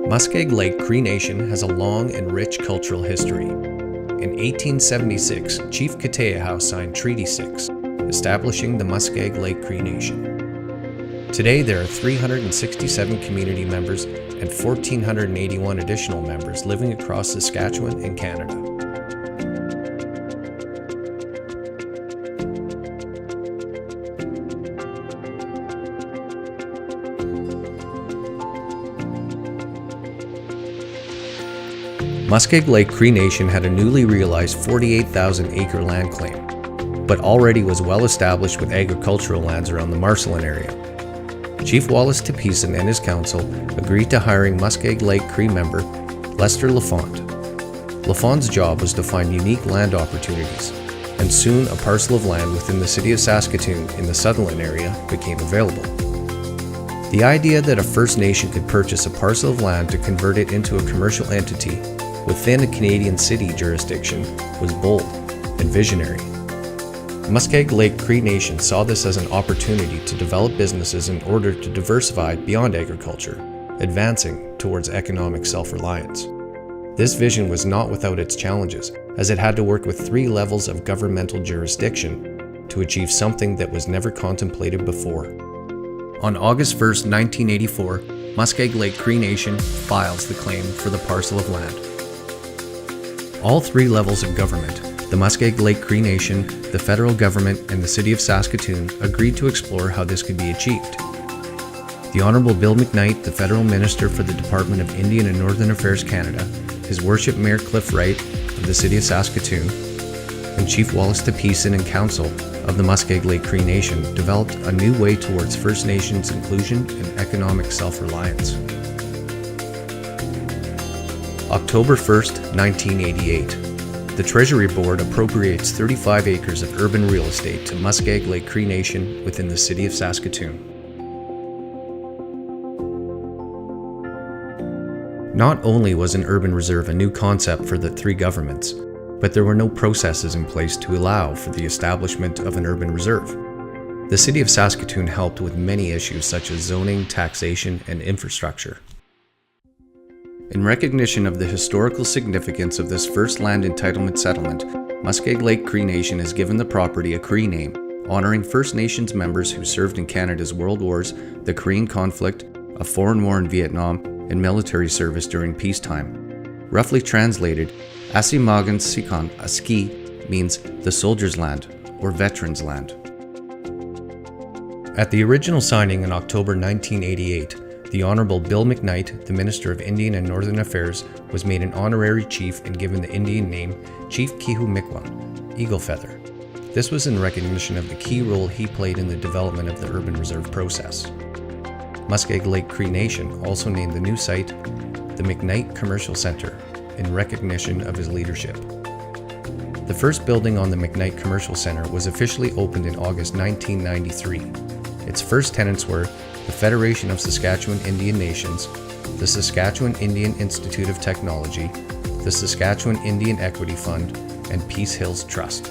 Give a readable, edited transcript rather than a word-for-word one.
Muskeg Lake Cree Nation has a long and rich cultural history. In 1876, Chief Kateahau signed Treaty 6, establishing the Muskeg Lake Cree Nation. Today there are 367 community members and 1,481 additional members living across Saskatchewan and Canada. Muskeg Lake Cree Nation had a newly realized 48,000-acre land claim, but already was well established with agricultural lands around the Marcelin area. Chief Wallace Tepesin and his council agreed to hiring Muskeg Lake Cree member Lester Lafont. Lafont's job was to find unique land opportunities, and soon a parcel of land within the City of Saskatoon in the Sutherland area became available. The idea that a First Nation could purchase a parcel of land to convert it into a commercial entity within a Canadian city jurisdiction was bold and visionary. Muskeg Lake Cree Nation saw this as an opportunity to develop businesses in order to diversify beyond agriculture, advancing towards economic self-reliance. This vision was not without its challenges, as it had to work with 3 levels of governmental jurisdiction to achieve something that was never contemplated before. On August 1, 1984, Muskeg Lake Cree Nation files the claim for the parcel of land. All 3 levels of government, the Muskeg Lake Cree Nation, the federal government, and the City of Saskatoon, agreed to explore how this could be achieved. The Honourable Bill McKnight, the Federal Minister for the Department of Indian and Northern Affairs Canada, His Worship Mayor Cliff Wright of the City of Saskatoon, and Chief Wallace Tepesin and Council of the Muskeg Lake Cree Nation developed a new way towards First Nations inclusion and economic self-reliance. October 1st, 1988. The Treasury Board appropriates 35 acres of urban real estate to Muskeg Lake Cree Nation within the City of Saskatoon. Not only was an urban reserve a new concept for the 3 governments, but there were no processes in place to allow for the establishment of an urban reserve. The City of Saskatoon helped with many issues such as zoning, taxation, and infrastructure. In recognition of the historical significance of this first land entitlement settlement, Muskeg Lake Cree Nation has given the property a Cree name, honoring First Nations members who served in Canada's World Wars, the Korean conflict, a foreign war in Vietnam, and military service during peacetime. Roughly translated, Asimagan Sikon Aski means the soldier's land or veteran's land. At the original signing in October 1988, the Honourable Bill McKnight, the Minister of Indian and Northern Affairs, was made an honorary chief and given the Indian name Chief Kihumikwa, Eagle Feather. This was in recognition of the key role he played in the development of the urban reserve process. Muskeg Lake Cree Nation also named the new site the McKnight Commercial Centre in recognition of his leadership. The first building on the McKnight Commercial Centre was officially opened in August 1993. Its first tenants were the Federation of Saskatchewan Indian Nations, the Saskatchewan Indian Institute of Technology, the Saskatchewan Indian Equity Fund, and Peace Hills Trust.